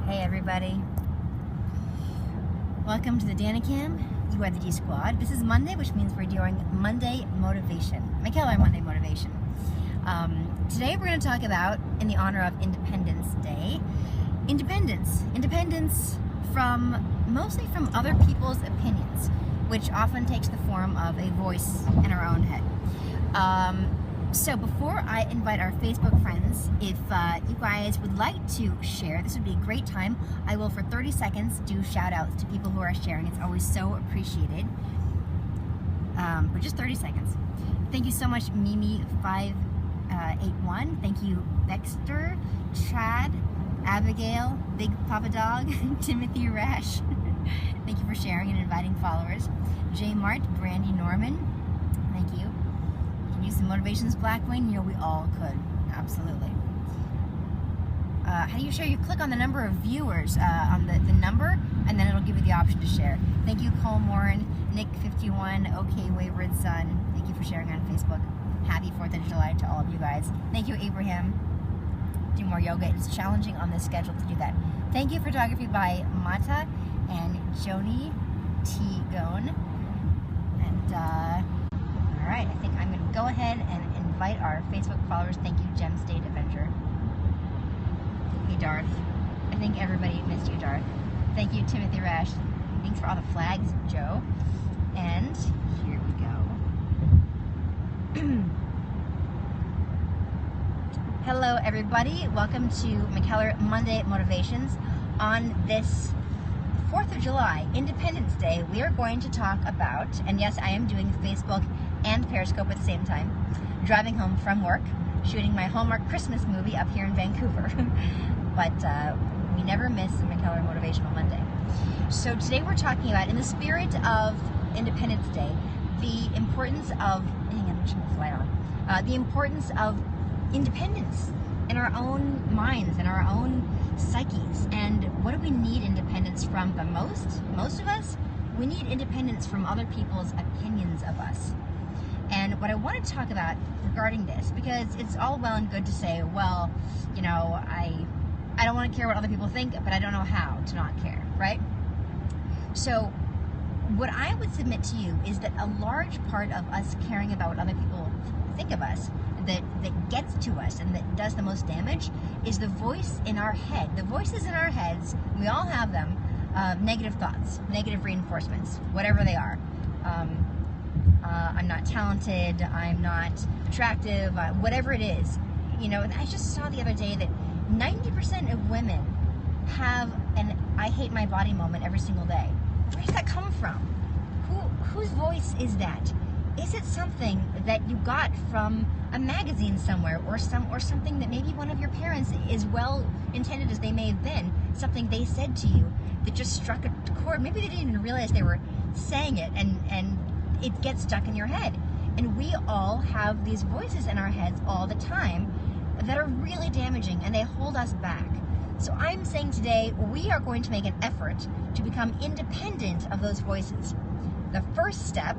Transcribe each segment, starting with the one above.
Hey everybody. Welcome to the Danicam. You are the D Squad. This is Monday, which means we're doing Monday Motivation. McKellar Monday Motivation. Today we're going to talk about, in the honor of Independence Day, independence. Independence mostly from other people's opinions, which often takes the form of a voice in our own head. So before I invite our Facebook friends, if you guys would like to share, this would be a great time. I will, for 30 seconds, do shout outs to people who are sharing. It's always so appreciated. For just 30 seconds. Thank you so much, Mimi581. Thank you, Dexter, Chad, Abigail, Big Papa Dog, Timothy Rash. Thank you for sharing and inviting followers. J Mart, Brandy Norman. Thank you. Use some motivations, Blackwing. You know, we all could. Absolutely. How do you share? You click on the number of viewers on the number, and then it'll give you the option to share. Thank you, Cole Morin, Nick51, OK Wayward Son. Thank you for sharing on Facebook. Happy 4th of July to all of you guys. Thank you, Abraham. Do more yoga. It's challenging on this schedule to do that. Thank you, photography by Mata and Joni T. Gone. And, alright, I think I'm going to go ahead and invite our Facebook followers. Thank you, Gem State Avenger. Hey, Darth. I think everybody missed you, Darth. Thank you, Timothy Rash. Thanks for all the flags, Joe. And here we go. Hello, everybody. Welcome to McKellar Monday Motivations. On this 4th of July, Independence Day, we are going to talk about, and yes, I am doing Facebook and Periscope at the same time, driving home from work, shooting my Hallmark Christmas movie up here in Vancouver. But we never miss a McKellar Motivational Monday. So today we're talking about, in the spirit of Independence Day, the importance of, hang on, I'm turning the light on, the importance of independence in our own minds, in our own psyches. And what do we need independence from the most? Most of us, we need independence from other people's opinions of us. And what I want to talk about regarding this, because it's all well and good to say, well, you know, I don't want to care what other people think, but I don't know how to not care, right? So what I would submit to you is that a large part of us caring about what other people think of us, that gets to us and that does the most damage, is the voice in our head. The voices in our heads, we all have them, negative thoughts, negative reinforcements, whatever they are. I'm not talented, I'm not attractive, whatever it is. You know, and I just saw the other day that 90% of women have an I hate my body moment every single day. Where does that come from? Whose voice is that? Is it something that you got from a magazine somewhere, or something that maybe one of your parents, as well intended as they may have been, something they said to you that just struck a chord? Maybe they didn't even realize they were saying it, and it gets stuck in your head. And we all have these voices in our heads all the time that are really damaging, and they hold us back. So I'm saying today we are going to make an effort to become independent of those voices. The first step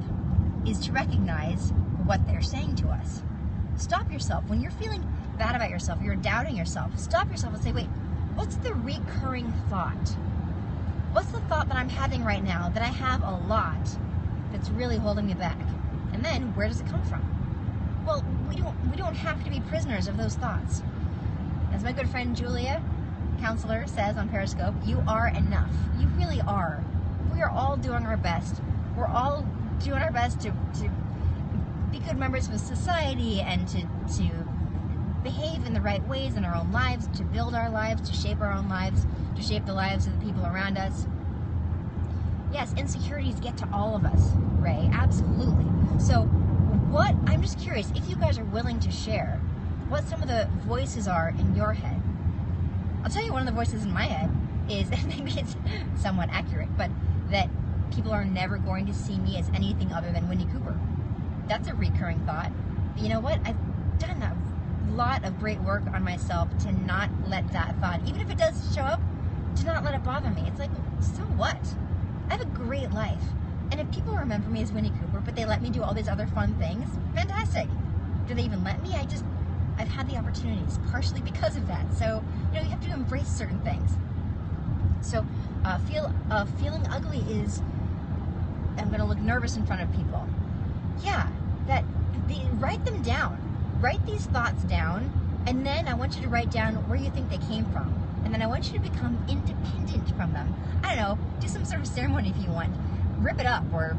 is to recognize what they're saying to us. Stop yourself. When you're feeling bad about yourself, you're doubting yourself, stop yourself and say, wait, what's the recurring thought? What's the thought that I'm having right now that I have a lot that's really holding me back? And then where does it come from? Well, we don't have to be prisoners of those thoughts. As my good friend Julia, counselor, says on Periscope, you are enough. You really are. We are all doing our best. We're all doing our best to be good members of society and to behave in the right ways in our own lives, to build our lives, to shape our own lives, to shape the lives of the people around us. Yes, insecurities get to all of us, Ray, absolutely. So I'm just curious, if you guys are willing to share what some of the voices are in your head. I'll tell you, one of the voices in my head is, maybe it's somewhat accurate, but that people are never going to see me as anything other than Winnie Cooper. That's a recurring thought. But you know what? I've done a lot of great work on myself to not let that thought, even if it does show up, to not let it bother me. It's like, so what? I have a great life. And if people remember me as Winnie Cooper, but they let me do all these other fun things, fantastic. Do they even let me? I've had the opportunities, partially because of that. So, you know, you have to embrace certain things. So feeling ugly is, I'm going to look nervous in front of people. Yeah, write them down. Write these thoughts down, and then I want you to write down where you think they came from. And then I want you to become independent from them. I don't know, do some sort of ceremony if you want. Rip it up, or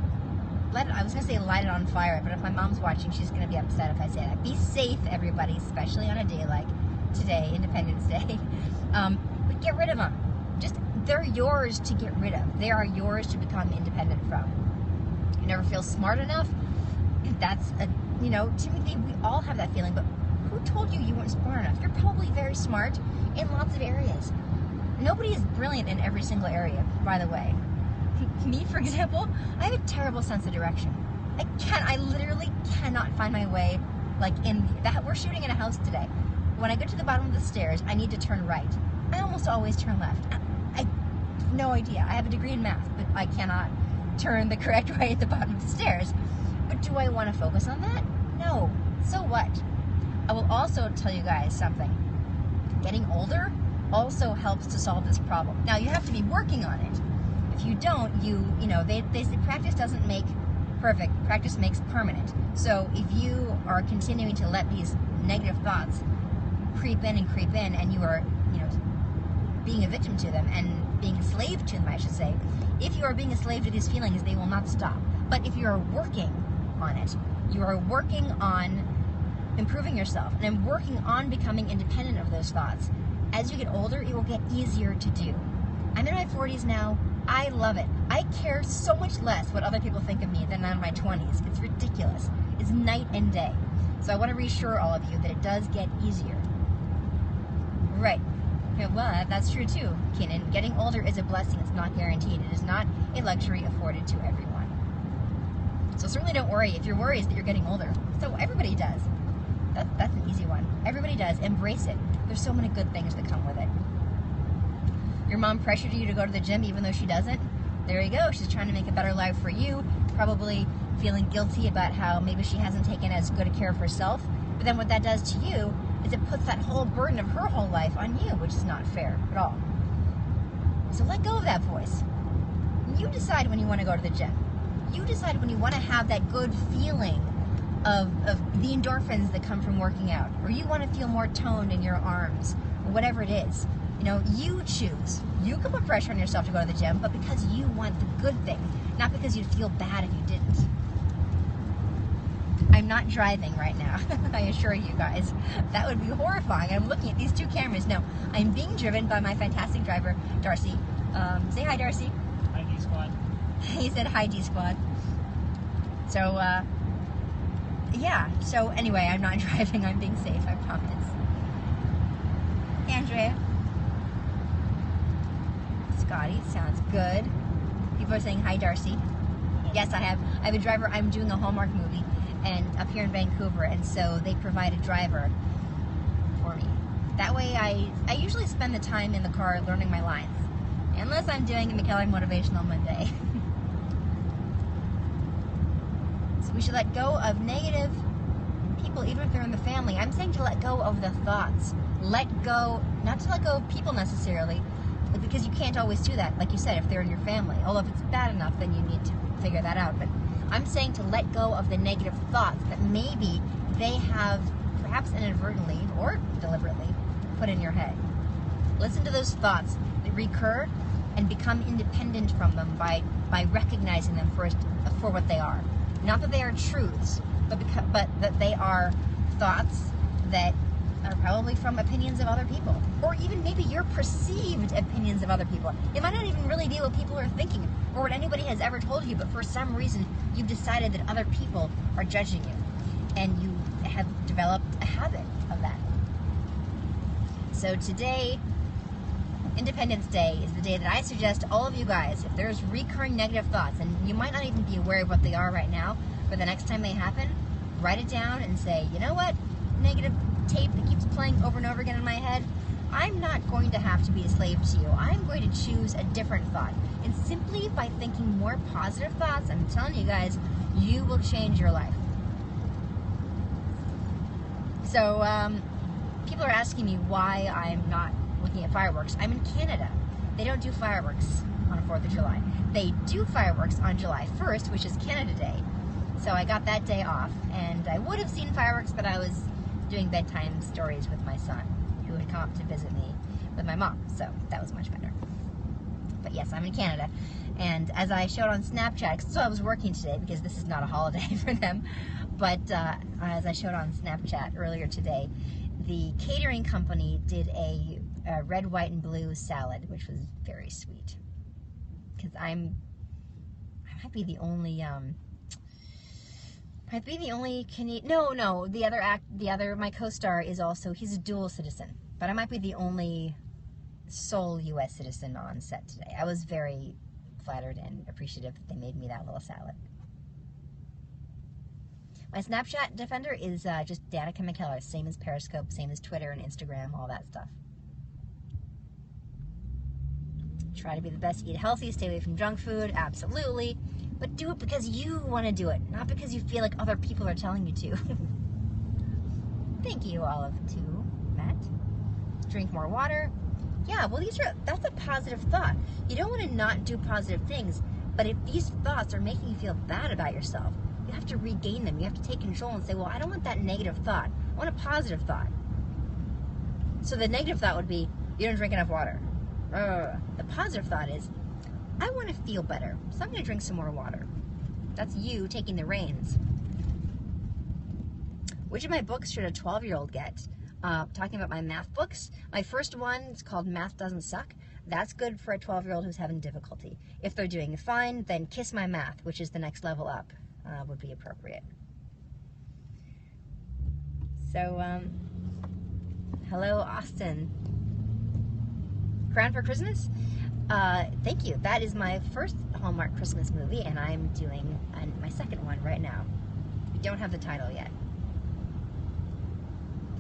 I was going to say light it on fire, but if my mom's watching, she's going to be upset if I say that. Be safe, everybody, especially on a day like today, Independence Day. But get rid of them. They're yours to get rid of. They are yours to become independent from. You never feel smart enough? That's Timothy, we all have that feeling, but who told you weren't smart enough? You're probably very smart in lots of areas. Nobody is brilliant in every single area, by the way. Me, for example, I have a terrible sense of direction. I literally cannot find my way, we're shooting in a house today. When I go to the bottom of the stairs, I need to turn right. I almost always turn left. I have no idea. I have a degree in math, but I cannot turn the correct way at the bottom of the stairs. But do I want to focus on that? No. So what? I will also tell you guys something. Getting older also helps to solve this problem. Now, you have to be working on it. If you don't, they say practice doesn't make perfect. Practice makes permanent. So if you are continuing to let these negative thoughts creep in, and you are, being a victim to them and being a slave to them, I should say. If you are being a slave to these feelings, they will not stop. But if you are working on it, you are working on improving yourself and working on becoming independent of those thoughts. As you get older, it will get easier to do. I'm in my 40s now. I love it. I care so much less what other people think of me than in my 20s. It's ridiculous. It's night and day. So I want to reassure all of you that it does get easier. Right. Well, that's true too, Kenan. Getting older is a blessing. It's not guaranteed. It is not a luxury afforded to everyone. So certainly don't worry if your worry is that you're getting older. So everybody does. That's an easy one. Everybody does. Embrace it. There's so many good things that come with it. Your mom pressured you to go to the gym even though she doesn't. There you go. She's trying to make a better life for you. Probably feeling guilty about how maybe she hasn't taken as good a care of herself. But then what that does to you is it puts that whole burden of her whole life on you, which is not fair at all. So let go of that voice. You decide when you want to go to the gym. You decide when you want to have that good feeling of the endorphins that come from working out, or you want to feel more toned in your arms, or whatever it is. You choose. You can put pressure on yourself to go to the gym, but because you want the good thing, not because you'd feel bad if you didn't. I'm not driving right now, I assure you guys. That would be horrifying. I'm looking at these two cameras. No, I'm being driven by my fantastic driver, Darcy. Say hi, Darcy. Hi, D-Squad. He said hi, D-Squad. So, yeah. So, anyway, I'm not driving. I'm being safe, I promise. Hey, Andrea. Scotty, sounds good. People are saying hi, Darcy. Yes, I have a driver. I'm doing a Hallmark movie and up here in Vancouver, and so they provide a driver for me. That way I usually spend the time in the car learning my lines, unless I'm doing a McKellar Motivational Monday. So we should let go of negative people, even if they're in the family. I'm saying to let go of the thoughts. Let go, not to let go of people necessarily, but because you can't always do that, like you said, if they're in your family. Although if it's bad enough, then you need to figure that out. But I'm saying to let go of the negative thoughts that maybe they have, perhaps inadvertently or deliberately, put in your head. Listen to those thoughts that recur and become independent from them by recognizing them for what they are. Not that they are truths, but that they are thoughts that are probably from opinions of other people, or even maybe your perceived opinions of other people. It might not even really be what people are thinking or what anybody has ever told you, but for some reason you've decided that other people are judging you, and you have developed a habit of that. So today, Independence Day, is the day that I suggest to all of you guys, if there's recurring negative thoughts, and you might not even be aware of what they are right now, but the next time they happen, write it down and say, you know what, negative tape that keeps playing over and over again in my head, I'm not going to have to be a slave to you. I'm going to choose a different thought. And simply by thinking more positive thoughts, I'm telling you guys, you will change your life. So, people are asking me why I'm not looking at fireworks. I'm in Canada. they don't do fireworks on 4th of July. They do fireworks on July 1st, which is Canada Day. So I got that day off, and I would have seen fireworks, but I was doing bedtime stories with my son, who had come up to visit me with my mom, so that was much better. But yes, I'm in Canada, and as I showed on Snapchat, so I was working today because this is not a holiday for them, but as I showed on Snapchat earlier today, the catering company did a red, white, and blue salad, which was very sweet. Because I might be the only Canadian. No, the other, my co-star is also, he's a dual citizen, but I might be the only sole U.S. citizen on set today. I was very flattered and appreciative that they made me that little salad. My Snapchat defender is just Danica McKellar, same as Periscope, same as Twitter and Instagram, all that stuff. Try to be the best, eat healthy, stay away from junk food, absolutely. But do it because you want to do it, not because you feel like other people are telling you to. Thank you, Olive, too, Matt. Drink more water. Yeah, well, that's a positive thought. You don't want to not do positive things, but if these thoughts are making you feel bad about yourself, you have to regain them. You have to take control and say, well, I don't want that negative thought. I want a positive thought. So the negative thought would be, you don't drink enough water. The positive thought is, I want to feel better, so I'm going to drink some more water. That's you taking the reins. Which of my books should a 12-year-old get? Talking about my math books. My first one is called Math Doesn't Suck. That's good for a 12-year-old who's having difficulty. If they're doing fine, then Kiss My Math, which is the next level up, would be appropriate. So, hello, Austin. Crown for Christmas? Thank you. That is my first Hallmark Christmas movie, and I'm doing my second one right now. We don't have the title yet.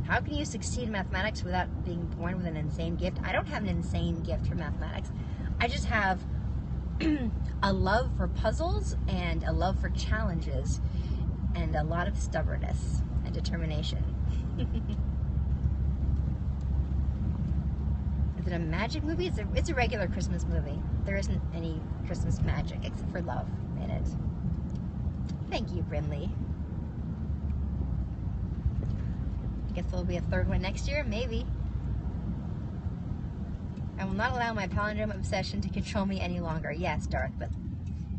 How can you succeed in mathematics without being born with an insane gift? I don't have an insane gift for mathematics. I just have a love for puzzles and a love for challenges and a lot of stubbornness and determination. Is it a magic movie? It's a regular Christmas movie. There isn't any Christmas magic except for love in it. Thank you, Brinley. I guess there'll be a third one next year? Maybe. I will not allow my palindrome obsession to control me any longer. Yes, Darth, but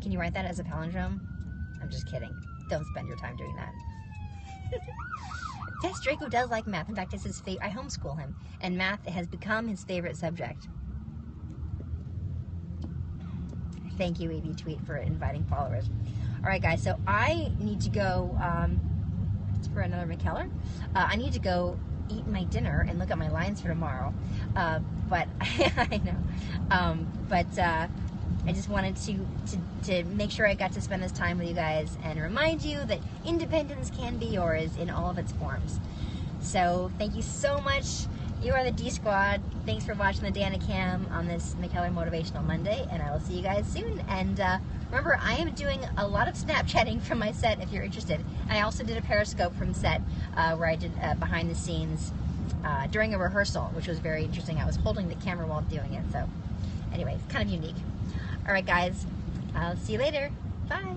can you write that as a palindrome? I'm just kidding. Don't spend your time doing that. Yes, Draco does like math. In fact, it's his favorite. I homeschool him, and math has become his favorite subject. Thank you, AV Tweet, for inviting followers. All right, guys, so I need to go for another McKellar. I need to go eat my dinner and look at my lines for tomorrow. But I know. I just wanted to make sure I got to spend this time with you guys and remind you that independence can be yours in all of its forms. So thank you so much. You are the D Squad. Thanks for watching the DanaCam on this McKellar Motivational Monday, and I will see you guys soon. And remember, I am doing a lot of Snapchatting from my set if you're interested. And I also did a Periscope from set where I did behind the scenes during a rehearsal, which was very interesting. I was holding the camera while doing it, so anyway, it's kind of unique. All right, guys, I'll see you later. Bye.